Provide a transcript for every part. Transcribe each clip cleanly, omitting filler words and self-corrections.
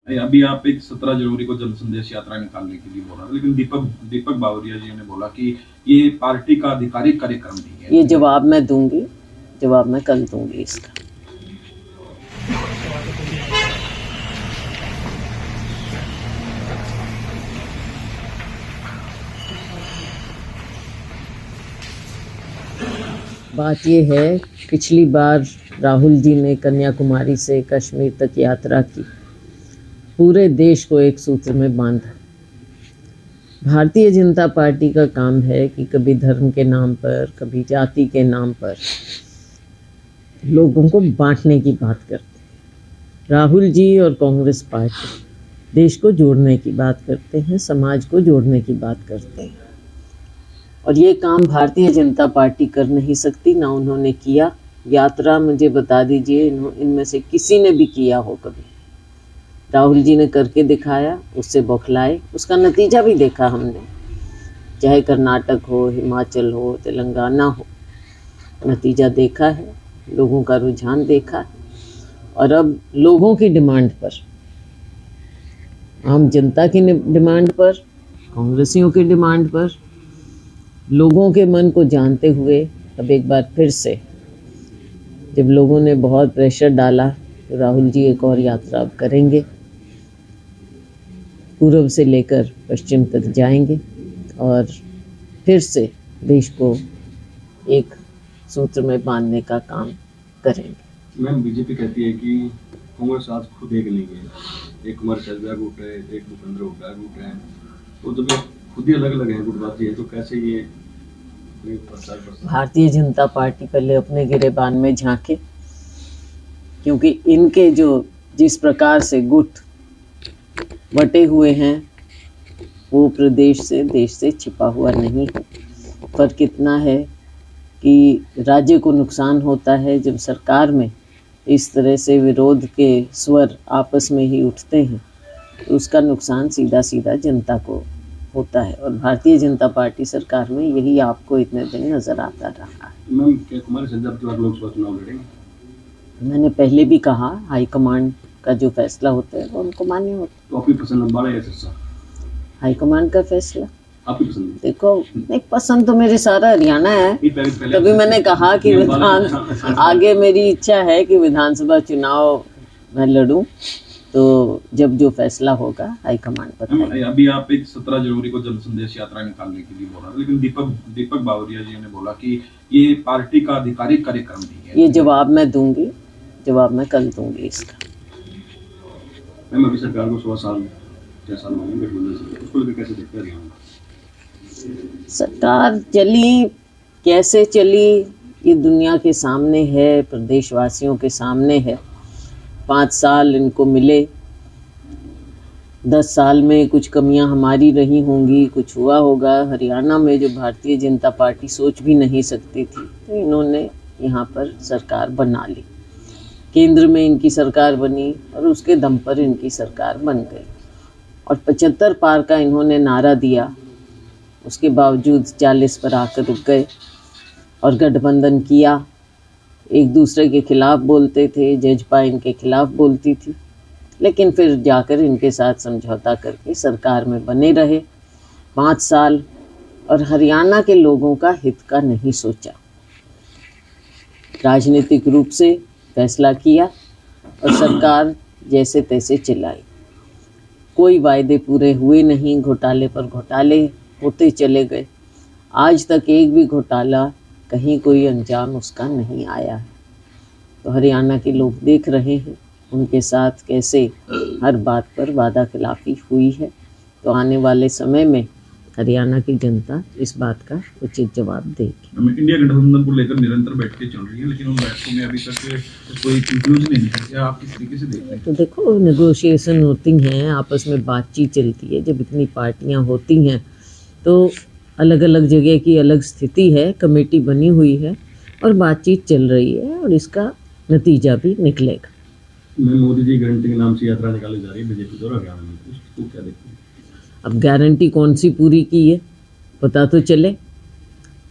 अभी आप एक 17 जनवरी को जन संदेश यात्रा निकालने के लिए बोला था, लेकिन दीपक दीपक बावरिया जी ने बोला कि ये पार्टी का आधिकारिक कार्यक्रम नहीं है। ये जवाब मैं दूंगी, जवाब मैं कल दूंगी इसका। बात ये है, पिछली बार राहुल जी ने कन्याकुमारी से कश्मीर तक यात्रा की, पूरे देश को एक सूत्र में बांधा। भारतीय जनता पार्टी का काम है कि कभी धर्म के नाम पर, कभी जाति के नाम पर लोगों को बांटने की बात करते हैं। राहुल जी और कांग्रेस पार्टी देश को जोड़ने की बात करते हैं, समाज को जोड़ने की बात करते हैं, और ये काम भारतीय जनता पार्टी कर नहीं सकती, ना उन्होंने किया। यात्रा मुझे बता दीजिए इनमें से किसी ने भी किया हो कभी। राहुल जी ने करके दिखाया, उससे बौखलाए, उसका नतीजा भी देखा हमने, चाहे कर्नाटक हो, हिमाचल हो, तेलंगाना हो, नतीजा देखा है, लोगों का रुझान देखा है। और अब लोगों की डिमांड पर, आम जनता की डिमांड पर, कांग्रेसियों की डिमांड पर, लोगों के मन को जानते हुए अब एक बार फिर से जब लोगों ने बहुत प्रेशर डाला तो राहुल जी एक और यात्रा अब करेंगे, पूर्व से लेकर पश्चिम तक जाएंगे और फिर से देश को एक सूत्र में बांधने का काम करेंगे। मैम, बीजेपी कहती है कि कांग्रेस आज खुद एक नहीं है, एक कुमार शैलजा गुट है, एक भूपेंद्र हुड्डा गुट है, तो जब खुद ही अलग अलग है गुटबाजी है, तो कैसे ये प्रचार कर सकते? भारतीय जनता पार्टी पहले अपने गिरेबान में झांके, क्योंकि इनके जो जिस प्रकार से गुट बटे हुए हैं वो प्रदेश से, देश से छिपा हुआ नहीं है। फर्क इतना है कि राज्य को नुकसान होता है जब सरकार में इस तरह से विरोध के स्वर आपस में ही उठते हैं, तो उसका नुकसान सीधा सीधा जनता को होता है। और भारतीय जनता पार्टी सरकार में यही आपको इतने दिन नजर आता रहा है। मैम, क्या कुमार शैलजा अब की बार लोकसभा चुनाव लड़ेंगे? मैंने पहले भी कहा, हाईकमांड का जो फैसला होता है वो उनको मान्य होता है। तो आपकी पसंद अम्बाला या सिरसा? हाईकमांड का फैसला आपकी पसंद है? देखो, नहीं पसंद तो मेरे सारा हरियाणा है, तभी मैंने कहा कि आगे मेरी इच्छा है कि विधानसभा चुनाव मैं लड़ूं, तो जब जो फैसला होगा हाईकमांड बताएगी। अभी आप एक 17 जनवरी को जन संदेश यात्रा निकालने के लिए बोला, लेकिन दीपक बावरिया जी ने बोला कि ये पार्टी का आधिकारिक कार्यक्रम नहीं है। ये जवाब मैं दूंगी, जवाब मैं कल दूंगी इसका। मैम, अभी सरकार को 16 साल हो गए गठबंधन से, उसको लेकर कैसे देखते हैं? सरकार चली कैसे चली ये दुनिया के सामने है, प्रदेशवासियों के सामने है। 5 साल इनको मिले, 10 साल में कुछ कमियां हमारी रही होंगी, कुछ हुआ होगा हरियाणा में जो भारतीय जनता पार्टी सोच भी नहीं सकती थी, तो इन्होंने यहाँ पर सरकार बना ली, केंद्र में इनकी सरकार बनी और उसके दम पर इनकी सरकार बन गई। और 75 पार का इन्होंने नारा दिया, उसके बावजूद 40 पर आकर रुक गए और गठबंधन किया। एक दूसरे के खिलाफ बोलते थे, जजपा इनके खिलाफ बोलती थी, लेकिन फिर जाकर इनके साथ समझौता करके सरकार में बने रहे 5 साल, और हरियाणा के लोगों का हित का नहीं सोचा। राजनीतिक रूप से फैसला किया और सरकार जैसे तैसे चलाई। कोई वायदे पूरे हुए नहीं, घोटाले पर घोटाले होते चले गए। आज तक एक भी घोटाला कहीं कोई अंजाम उसका नहीं आया है। तो हरियाणा के लोग देख रहे हैं उनके साथ कैसे हर बात पर वादा खिलाफी हुई है। तो आने वाले समय में हरियाणा की जनता इस बात का उचित जवाब देगी। इंडिया गठबंधन को लेकर निरंतर बैठकें चल रही है, लेकिन उन बैठकों में अभी तक कोई कंक्लूजन नहीं है। क्या आप किस तरीके से देख रहे हैं? तो देखो, नेगोशिएशन होती हैं, आपस में बातचीत चलती है। जब इतनी पार्टियां होती हैं तो अलग अलग जगह की अलग स्थिति है, कमेटी बनी हुई है और बातचीत चल रही है और इसका नतीजा भी निकलेगा। मोदी जी गारंटी के नाम से यात्रा निकाली जा रही है बीजेपी द्वारा हरियाणा में, उसको क्या देखते हैं? अब गारंटी कौन सी पूरी की है पता तो चले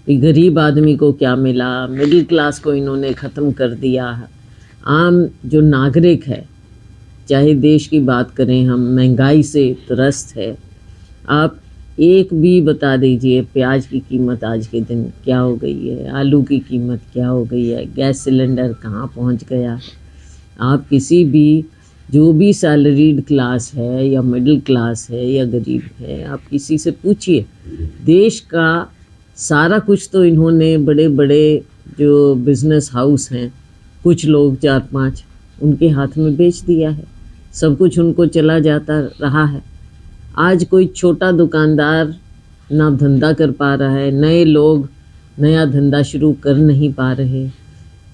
कि गरीब आदमी को क्या मिला, मिडिल क्लास को इन्होंने ख़त्म कर दिया। आम जो नागरिक है, चाहे देश की बात करें हम, महंगाई से त्रस्त है। आप एक भी बता दीजिए प्याज की कीमत आज के दिन क्या हो गई है, आलू की कीमत क्या हो गई है, गैस सिलेंडर कहाँ पहुंच गया है। आप किसी भी जो भी सैलरीड क्लास है या मिडिल क्लास है या गरीब है, आप किसी से पूछिए, देश का सारा कुछ तो इन्होंने बड़े बड़े जो बिजनेस हाउस हैं, कुछ लोग 4-5 उनके हाथ में बेच दिया है, सब कुछ उनको चला जाता रहा है। आज कोई छोटा दुकानदार ना धंधा कर पा रहा है, नए लोग नया धंधा शुरू कर नहीं पा रहे।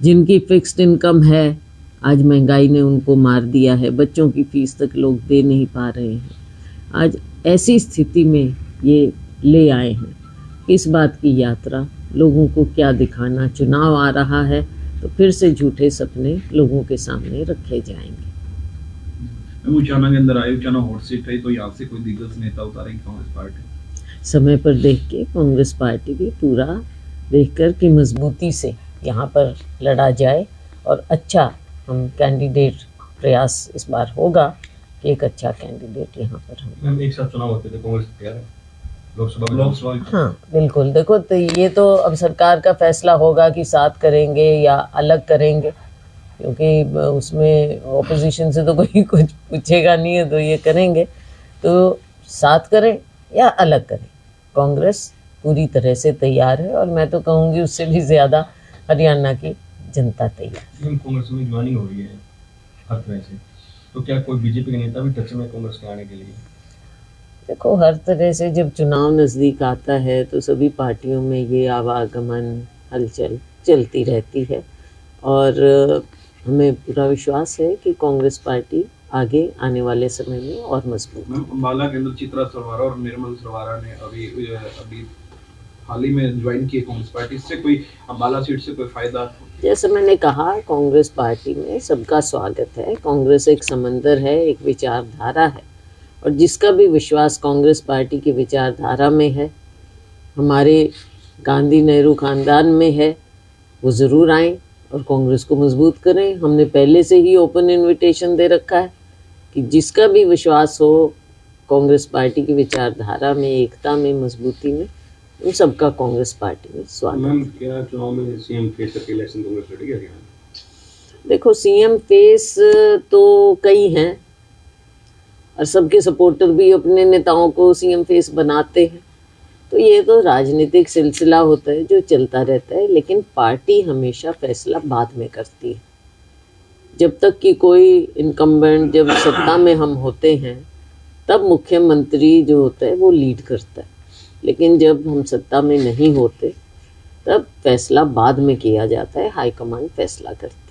जिनकी फिक्स्ड इनकम है, आज महंगाई ने उनको मार दिया है, बच्चों की फीस तक लोग दे नहीं पा रहे हैं। आज ऐसी स्थिति में ये ले आए हैं। इस बात की यात्रा, लोगों को क्या दिखाना, चुनाव आ रहा है तो फिर से झूठे सपने लोगों के सामने रखे जाएंगे। उचाना के अंदर आए, उचाना हॉट सीट है, तो यहाँ से कोई दिग्गज नेता उतारेगी कांग्रेस पार्टी? समय पर देख के कांग्रेस पार्टी भी पूरा देखकर कि मजबूती से यहाँ पर लड़ा जाए और अच्छा हम कैंडिडेट, प्रयास इस बार होगा कि एक अच्छा कैंडिडेट यहाँ पर हम। मैम एक साथ चुनाव होते थे, कांग्रेस तैयार है लोकसभा? हाँ बिल्कुल। देखो तो ये तो अब सरकार का फैसला होगा कि साथ करेंगे या अलग करेंगे, क्योंकि उसमें ऑपोजिशन से तो कोई कुछ पूछेगा नहीं है, तो ये करेंगे तो साथ करें या अलग करें। कांग्रेस पूरी तरह से तैयार है और मैं तो कहूँगी उससे भी ज़्यादा हरियाणा की जनता तैयार है। कांग्रेस में ज्वाइनिंग हो रही है हर तरह से, तो क्या कोई बीजेपी के नेता भी टच में कांग्रेस के आने के लिए? देखो हर तरह से जब चुनाव नज़दीक आता है तो सभी पार्टियों में ये आवागमन हलचल चलती रहती है और हमें पूरा विश्वास है कि कांग्रेस पार्टी आगे आने वाले समय में और मजबूत। अम्बाला के अंदर चित्रा सरवारा और निर्मल सरवारा ने अभी हाल ही में ज्वाइन की कांग्रेस पार्टी। इससे कोई अम्बाला सीट से कोई फायदा? जैसे मैंने कहा, कांग्रेस पार्टी में सबका स्वागत है। कांग्रेस एक समंदर है, एक विचारधारा है और जिसका भी विश्वास कांग्रेस पार्टी की विचारधारा में है, हमारे गांधी नेहरू खानदान में है, वो ज़रूर आएँ और कांग्रेस को मजबूत करें। हमने पहले से ही ओपन इनविटेशन दे रखा है कि जिसका भी विश्वास हो कांग्रेस पार्टी की विचारधारा में, एकता में, मजबूती में, उन सबका कांग्रेस पार्टी में स्वागत। मैम क्या चुनाव में सीएम फेस करके इलेक्शन कांग्रेस लड़ेगी हरियाणा? देखो सीएम फेस तो कई हैं और सबके सपोर्टर भी अपने नेताओं को सीएम फेस बनाते हैं, तो ये तो राजनीतिक सिलसिला होता है जो चलता रहता है, लेकिन पार्टी हमेशा फैसला बाद में करती है। जब तक कि कोई इनकम्बेंट, जब सत्ता में हम होते हैं तब मुख्यमंत्री जो होता है वो लीड करता है, लेकिन जब हम सत्ता में नहीं होते तब फैसला बाद में किया जाता है, हाईकमान फैसला करती है।